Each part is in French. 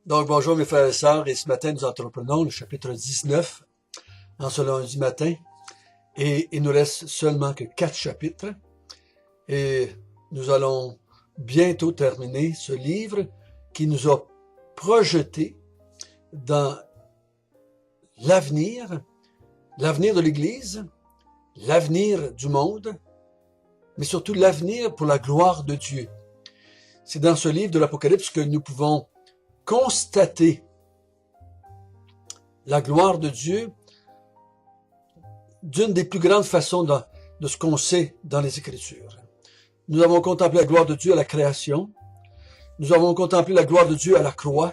Donc, bonjour mes frères et sœurs, et ce matin, nous entreprenons le chapitre 19 en ce lundi matin, et il nous reste seulement que 4 chapitres, et nous allons bientôt terminer ce livre qui nous a projetés dans l'avenir de l'Église, l'avenir du monde, mais surtout l'avenir pour la gloire de Dieu. C'est dans ce livre de l'Apocalypse que nous pouvons constater la gloire de Dieu d'une des plus grandes façons de ce qu'on sait dans les Écritures. Nous avons contemplé la gloire de Dieu à la création, nous avons contemplé la gloire de Dieu à la croix,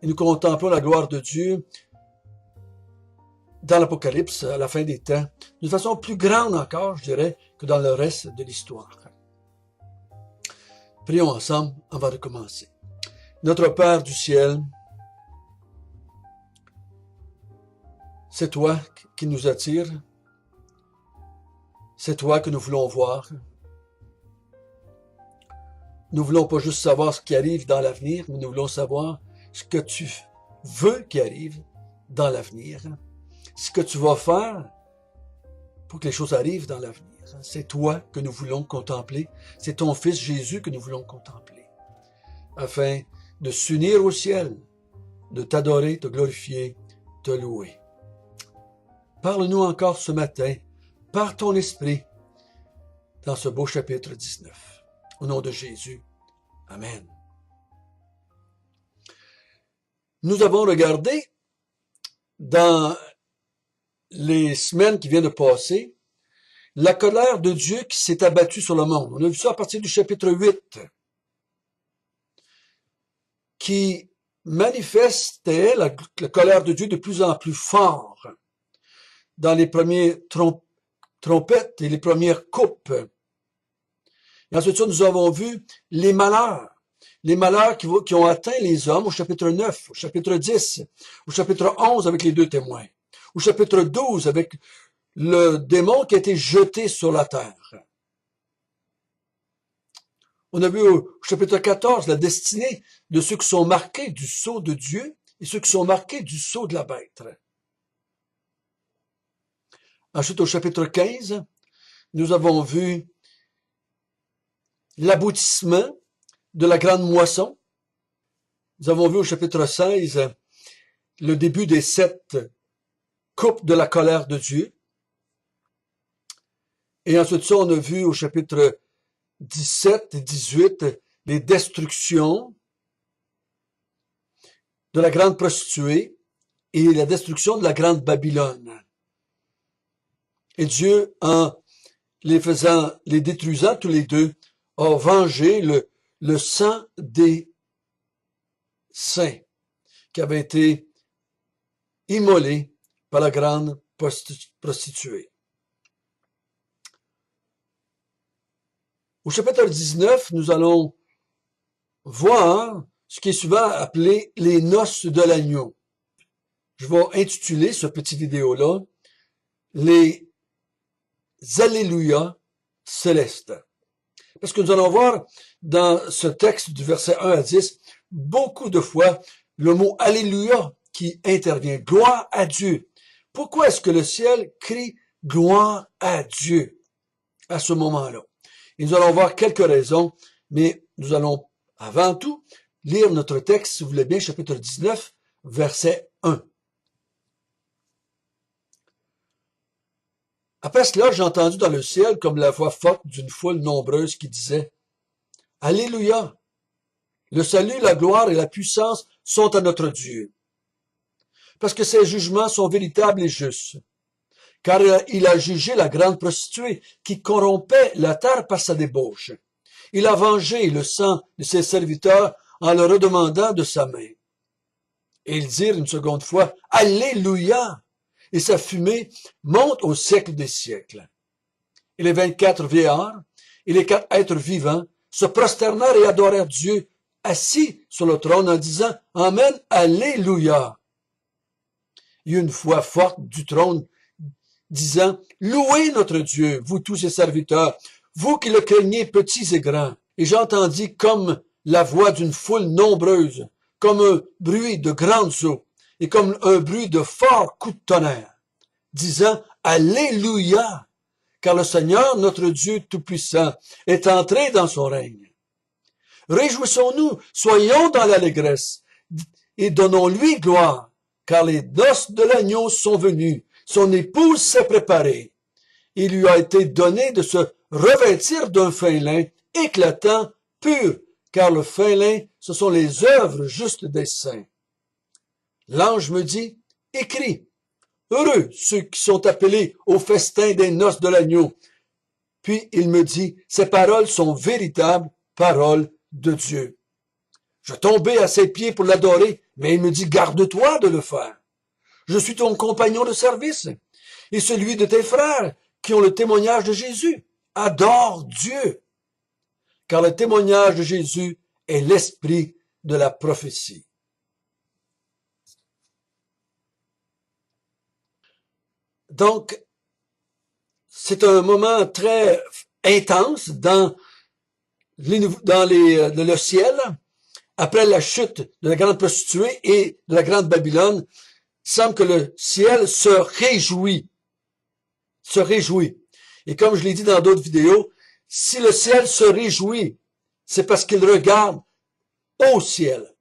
et nous contemplons la gloire de Dieu dans l'Apocalypse, à la fin des temps, d'une façon plus grande encore, je dirais, que dans le reste de l'histoire. Prions ensemble avant de commencer. Notre Père du ciel, c'est toi qui nous attires, c'est toi que nous voulons voir. Nous voulons pas juste savoir ce qui arrive dans l'avenir, mais nous voulons savoir ce que tu veux qui arrive dans l'avenir, ce que tu vas faire pour que les choses arrivent dans l'avenir. C'est toi que nous voulons contempler, c'est ton Fils Jésus que nous voulons contempler, afin de s'unir au ciel, de t'adorer, te glorifier, te louer. Parle-nous encore ce matin, par ton esprit, dans ce beau chapitre 19. Au nom de Jésus. Amen. Nous avons regardé dans les semaines qui viennent de passer, la colère de Dieu qui s'est abattue sur le monde. On a vu ça à partir du chapitre 8. Qui manifestait la colère de Dieu de plus en plus fort dans les premières trompettes et les premières coupes. Et ensuite, nous avons vu les malheurs qui ont atteint les hommes au chapitre 9, au chapitre 10, au chapitre 11 avec les 2 témoins, au chapitre 12 avec le démon qui a été jeté sur la terre. On a vu au chapitre 14 la destinée de ceux qui sont marqués du sceau de Dieu et ceux qui sont marqués du sceau de la bête. Ensuite, au chapitre 15, nous avons vu l'aboutissement de la grande moisson. Nous avons vu au chapitre 16 le début des 7 coupes de la colère de Dieu. Et ensuite, ça, on a vu au chapitre 17 et 18, les destructions de la grande prostituée et la destruction de la grande Babylone. Et Dieu, en les détruisant tous les deux, a vengé le sang des saints qui avait été immolé par la grande prostituée. Au chapitre 19, nous allons voir ce qui est souvent appelé les noces de l'agneau. Je vais intituler ce petit vidéo-là les Alléluia célestes. Parce que nous allons voir dans ce texte du verset 1 à 10, beaucoup de fois, le mot Alléluia qui intervient. Gloire à Dieu. Pourquoi est-ce que le ciel crie gloire à Dieu à ce moment-là? Et nous allons voir quelques raisons, mais nous allons avant tout lire notre texte, si vous voulez bien, chapitre 19, verset 1. Après cela, j'ai entendu dans le ciel comme la voix forte d'une foule nombreuse qui disait « Alléluia! Le salut, la gloire et la puissance sont à notre Dieu, parce que ses jugements sont véritables et justes. Car il a jugé la grande prostituée qui corrompait la terre par sa débauche. Il a vengé le sang de ses serviteurs en le redemandant de sa main. » Et ils dirent une seconde fois « Alléluia !» Et sa fumée monte au siècle des siècles. Et les 24 vieillards et les 4 êtres vivants se prosternèrent et adorèrent Dieu assis sur le trône en disant « Amen, Alléluia !» Et une voix forte du trône disant « Louez notre Dieu, vous tous ses serviteurs, vous qui le craignez petits et grands. » Et j'entendis comme la voix d'une foule nombreuse, comme un bruit de grandes eaux et comme un bruit de forts coups de tonnerre, disant « Alléluia » car le Seigneur, notre Dieu Tout-Puissant, est entré dans son règne. Réjouissons-nous, soyons dans l'allégresse et donnons-lui gloire, car les noces de l'agneau sont venues, son épouse s'est préparée. Il lui a été donné de se revêtir d'un fin lin éclatant, pur, car le fin lin, ce sont les œuvres justes des saints. L'ange me dit, écris, heureux ceux qui sont appelés au festin des noces de l'agneau. Puis il me dit, ces paroles sont véritables paroles de Dieu. Je tombais à ses pieds pour l'adorer, mais il me dit, garde-toi de le faire. Je suis ton compagnon de service et celui de tes frères qui ont le témoignage de Jésus. Adore Dieu, car le témoignage de Jésus est l'esprit de la prophétie. Donc, c'est un moment très intense dans le ciel. Après la chute de la grande prostituée et de la grande Babylone, il semble que le ciel se réjouit. Se réjouit. Et comme je l'ai dit dans d'autres vidéos, si le ciel se réjouit, c'est parce qu'il regarde au ciel,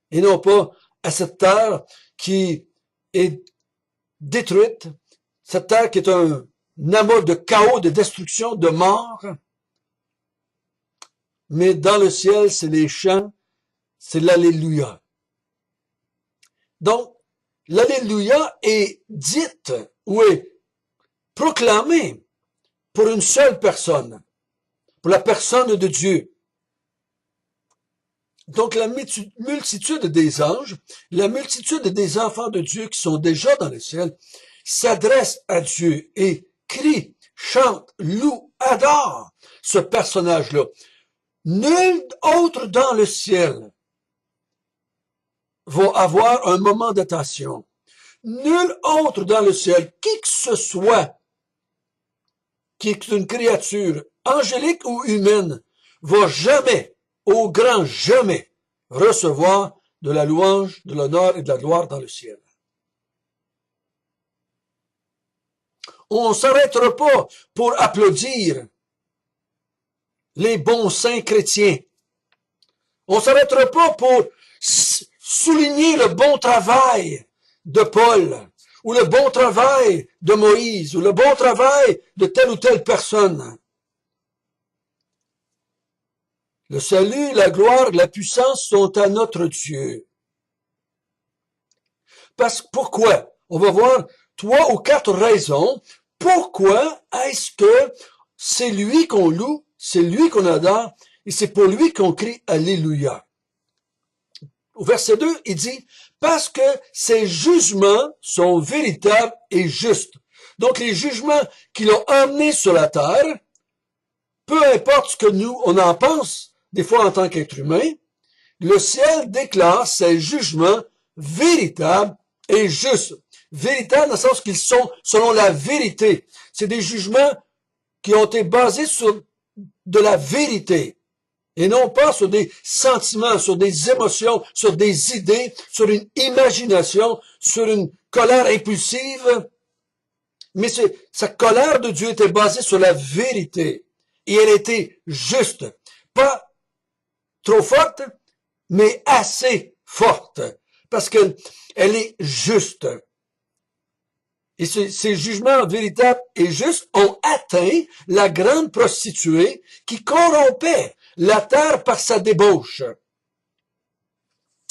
et non pas à cette terre qui est détruite, cette terre qui est un amas de chaos, de destruction, de mort. Mais dans le ciel, c'est les chants, c'est l'Alléluia. Donc, l'Alléluia est dite ou est proclamée pour une seule personne, pour la personne de Dieu. Donc, la multitude des anges, la multitude des enfants de Dieu qui sont déjà dans le ciel, s'adressent à Dieu et crient, chantent, louent, adorent ce personnage-là. Nul autre dans le ciel va avoir un moment d'attention. Nul autre dans le ciel, qui que ce soit, qui est une créature angélique ou humaine, va jamais, au grand jamais, recevoir de la louange, de l'honneur et de la gloire dans le ciel. On ne s'arrêtera pas pour applaudir les bons saints chrétiens. On ne s'arrêtera pas pour souligner le bon travail de Paul, ou le bon travail de Moïse, ou le bon travail de telle ou telle personne. Le salut, la gloire, la puissance sont à notre Dieu. Pourquoi? On va voir 3 ou 4 raisons. Pourquoi est-ce que c'est lui qu'on loue, c'est lui qu'on adore, et c'est pour lui qu'on crie Alléluia. Au verset 2, il dit, parce que ses jugements sont véritables et justes. Donc les jugements qui l'ont emmené sur la terre, peu importe ce que nous, on en pense, des fois en tant qu'être humain, le ciel déclare ses jugements véritables et justes. Véritables dans le sens qu'ils sont selon la vérité. C'est des jugements qui ont été basés sur de la vérité. Et non pas sur des sentiments, sur des émotions, sur des idées, sur une imagination, sur une colère impulsive. Mais sa colère de Dieu était basée sur la vérité. Et elle était juste. Pas trop forte, mais assez forte. Parce qu'elle est juste. Et ces jugements véritables et justes ont atteint la grande prostituée qui corrompait la terre par sa débauche.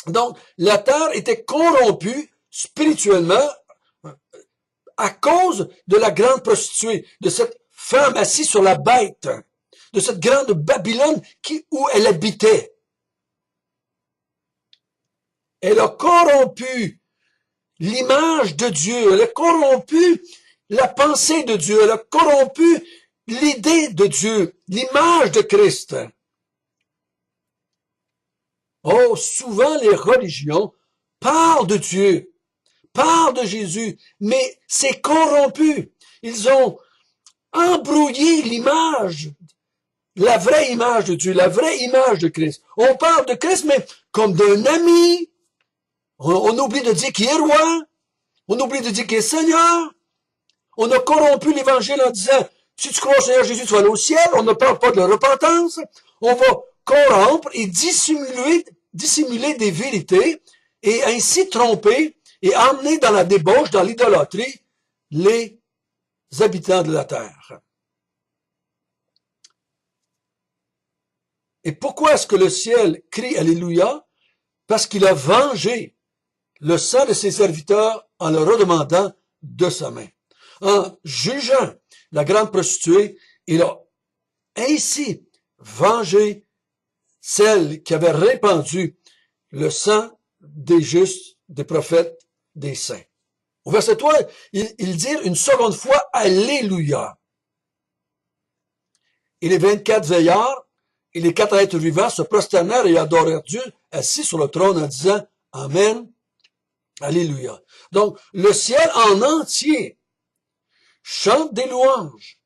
Donc, la terre était corrompue spirituellement à cause de la grande prostituée, de cette femme assise sur la bête, de cette grande Babylone où elle habitait. Elle a corrompu l'image de Dieu, elle a corrompu la pensée de Dieu, elle a corrompu l'idée de Dieu, l'image de Christ. Oh, souvent les religions parlent de Dieu, parlent de Jésus, mais c'est corrompu. Ils ont embrouillé l'image la vraie image de Dieu, la vraie image de Christ. On parle de Christ, mais comme d'un ami. On oublie de dire qu'il est roi. On oublie de dire qu'il est Seigneur. On a corrompu l'Évangile en disant, si tu crois au Seigneur Jésus, tu vas aller au ciel. On ne parle pas de repentance. On va corrompre et dissimuler des vérités et ainsi tromper et emmener dans la débauche, dans l'idolâtrie, les habitants de la terre. Et pourquoi est-ce que le ciel crie Alléluia? Parce qu'il a vengé le sang de ses serviteurs en le redemandant de sa main. En jugeant la grande prostituée, il a ainsi vengé celle qui avait répandu le sang des justes, des prophètes, des saints. Au verset 3, il dit une seconde fois Alléluia. Et les 24 veillards et les 4 êtres vivants se prosternèrent et adorèrent Dieu assis sur le trône en disant Amen, Alléluia. Donc, le ciel en entier chante des louanges,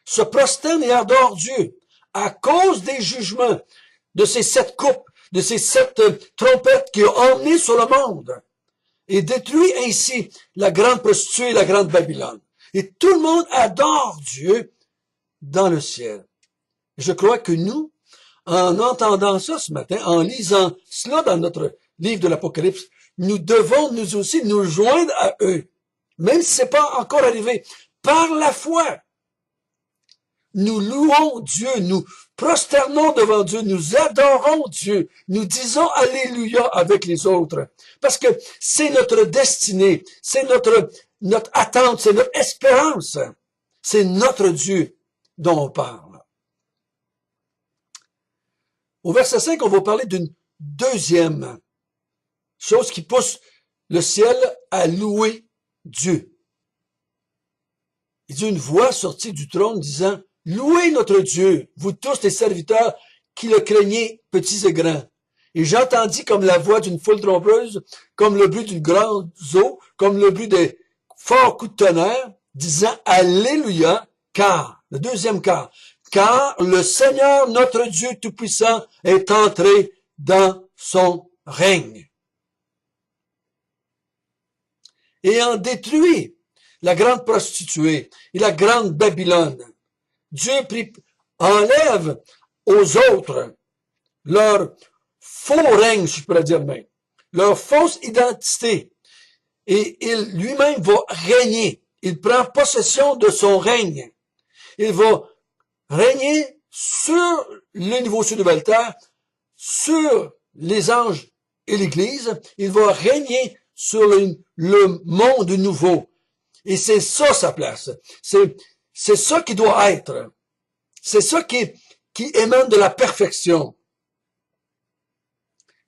se prosterne et adore Dieu à cause des jugements de ces 7 coupes, de ces 7 trompettes qui ont emmené sur le monde et détruit ainsi la grande prostituée et la grande Babylone. Et tout le monde adore Dieu dans le ciel. Je crois que nous, en entendant ça ce matin, en lisant cela dans notre livre de l'Apocalypse, nous devons nous aussi nous joindre à eux, même si c'est pas encore arrivé. Par la foi, nous louons Dieu, nous prosternons devant Dieu, nous adorons Dieu, nous disons Alléluia avec les autres, parce que c'est notre destinée, c'est notre attente, c'est notre espérance, c'est notre Dieu dont on parle. Au verset 5, on va parler d'une deuxième chose qui pousse le ciel à louer Dieu. Il dit une voix sortie du trône disant « Louez notre Dieu, vous tous les serviteurs qui le craignez, petits et grands. » Et j'entendis comme la voix d'une foule trompeuse, comme le bruit d'une grande eau, comme le bruit des forts coups de tonnerre, disant « Alléluia, car, le deuxième car le Seigneur notre Dieu Tout-Puissant est entré dans son règne. » Ayant détruit la grande prostituée et la grande Babylone, Dieu enlève aux autres leur faux règne, si je pourrais dire même, leur fausse identité, et il lui-même va régner. Il prend possession de son règne. Il va régner sur le niveau sud de Voltaire, sur les anges et l'Église. Il va régner sur le monde nouveau. Et c'est ça sa place. C'est ça qui doit être. C'est ça qui émane de la perfection.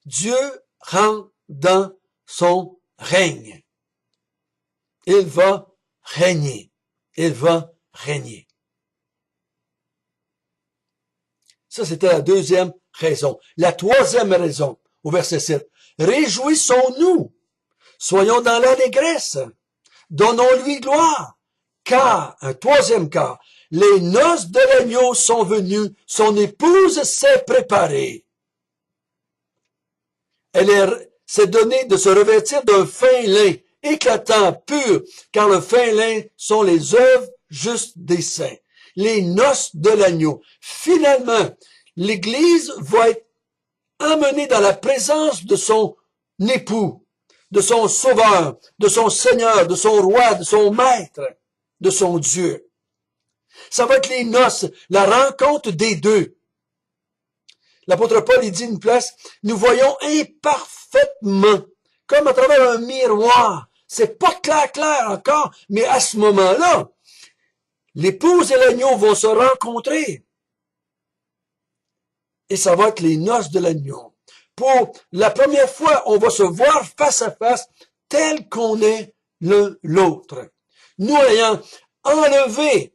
Dieu rentre dans son règne. Il va régner. Il va régner. Ça, c'était la deuxième raison. La troisième raison, au verset 7. Réjouissons-nous. Soyons dans l'allégresse. Donnons-lui gloire. Car, un troisième cas, les noces de l'agneau sont venues, son épouse s'est préparée. Elle s'est donnée de se revêtir d'un fin lin, éclatant, pur, car le fin lin sont les œuvres justes des saints. Les noces de l'agneau. Finalement, l'Église va être emmenée dans la présence de son époux, de son sauveur, de son Seigneur, de son roi, de son maître, de son Dieu. Ça va être les noces, la rencontre des deux. L'apôtre Paul, il dit une place, nous voyons imparfaitement, comme à travers un miroir. C'est pas clair encore, mais à ce moment-là, l'épouse et l'agneau vont se rencontrer. Et ça va être les noces de l'agneau. Pour la première fois, on va se voir face à face, tel qu'on est l'un l'autre. Nous ayant enlevé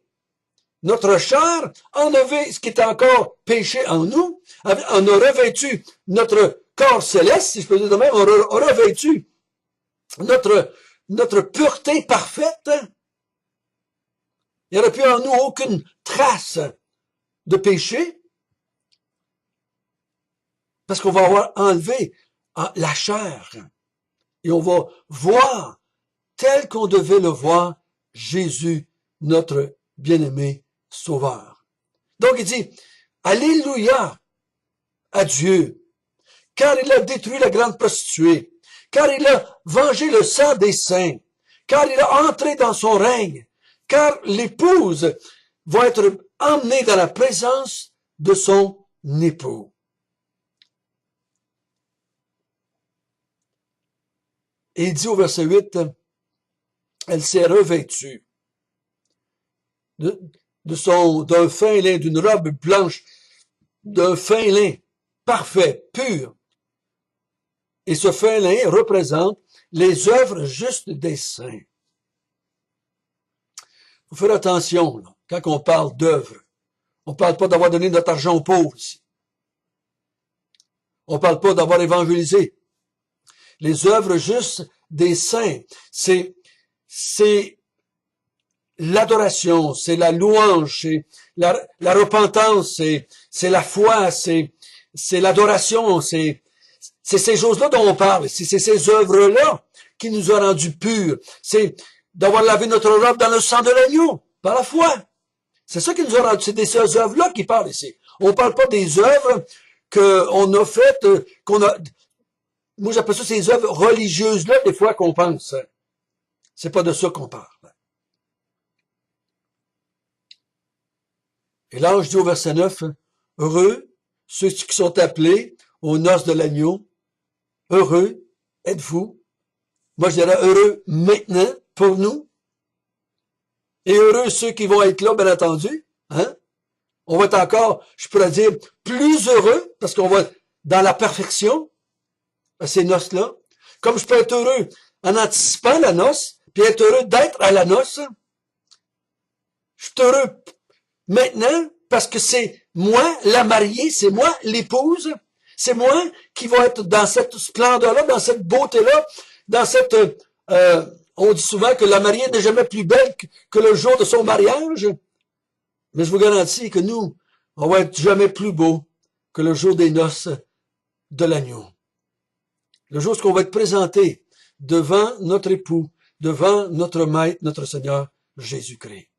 notre chair, enlevé ce qui était encore péché en nous, on a revêtu notre corps céleste, si je peux dire de même, on a revêtu notre pureté parfaite. Il n'y aurait plus en nous aucune trace de péché. Parce qu'on va avoir enlevé la chair. Et on va voir, tel qu'on devait le voir, Jésus, notre bien-aimé Sauveur. Donc il dit, Alléluia à Dieu, car il a détruit la grande prostituée, car il a vengé le sang des saints, car il a entré dans son règne, car l'épouse va être emmenée dans la présence de son époux. Et il dit au verset 8, elle s'est revêtue d'un fin lin, d'une robe blanche, d'un fin lin parfait, pur. Et ce fin lin représente les œuvres justes des saints. Il faut faire attention, là, quand on parle d'œuvres. On ne parle pas d'avoir donné notre argent aux pauvres ici. On ne parle pas d'avoir évangélisé. Les œuvres justes des saints, c'est l'adoration, c'est la louange, c'est la repentance, c'est la foi, c'est l'adoration, c'est ces choses-là dont on parle. C'est ces œuvres-là qui nous ont rendus purs. C'est d'avoir lavé notre robe dans le sang de l'agneau, par la foi. C'est ça qui nous a rendus. C'est de ces œuvres-là qui parlent ici. On ne parle pas des œuvres qu'on a faites, moi j'appelle ça ces œuvres religieuses-là, des fois qu'on pense. C'est pas de ça qu'on parle. Et l'ange dit au verset 9, heureux ceux qui sont appelés aux noces de l'agneau. Heureux êtes-vous. Moi, je dirais heureux maintenant pour nous. Et heureux ceux qui vont être là, bien entendu. Hein? On va être encore, je pourrais dire, plus heureux, parce qu'on va être dans la perfection à ces noces-là. Comme je peux être heureux en anticipant la noce, puis être heureux d'être à la noce. Je suis heureux maintenant parce que c'est moi la mariée, c'est moi l'épouse, c'est moi qui va être dans cette splendeur-là, dans cette beauté-là, dans cette... on dit souvent que la mariée n'est jamais plus belle que le jour de son mariage, mais je vous garantis que nous, on va être jamais plus beau que le jour des noces de l'agneau. Le jour où on va être présenté devant notre époux, devant notre Maître, notre Seigneur Jésus-Christ.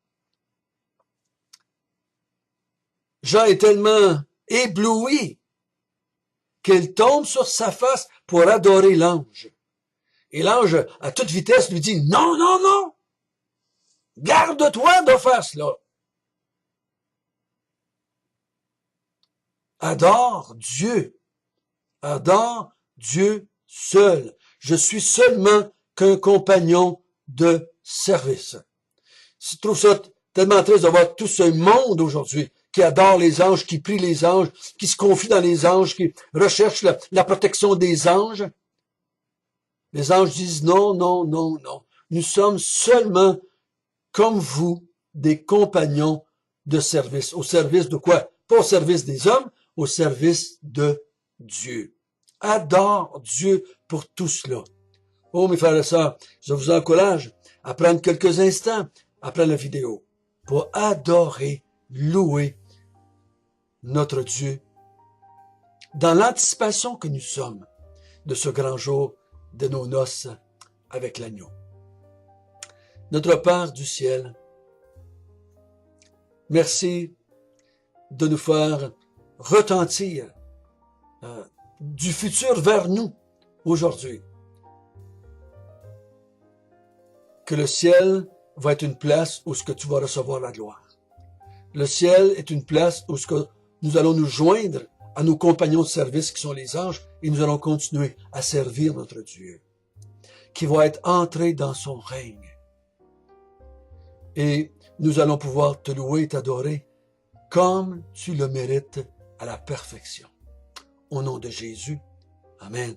Jean est tellement ébloui qu'il tombe sur sa face pour adorer l'ange. Et l'ange, à toute vitesse, lui dit, non, non, non, garde-toi de faire cela. Adore Dieu seul. Je suis seulement qu'un compagnon de service. Je trouve ça tellement triste de voir tout ce monde aujourd'hui qui adore les anges, qui prie les anges, qui se confie dans les anges, qui recherche la protection des anges. Les anges disent non, non, non, non. Nous sommes seulement, comme vous, des compagnons de service. Au service de quoi? Pas au service des hommes, au service de Dieu. Adore Dieu pour tout cela. Oh, mes frères et sœurs, je vous encourage à prendre quelques instants après la vidéo pour adorer, louer notre Dieu dans l'anticipation que nous sommes de ce grand jour de nos noces avec l'agneau. Notre Père du ciel, merci de nous faire retentir du futur vers nous aujourd'hui. Que le ciel va être une place où ce que tu vas recevoir la gloire. Le ciel est une place où ce que nous allons nous joindre à nos compagnons de service qui sont les anges et nous allons continuer à servir notre Dieu, qui va être entré dans son règne. Et nous allons pouvoir te louer et t'adorer comme tu le mérites à la perfection. Au nom de Jésus, Amen.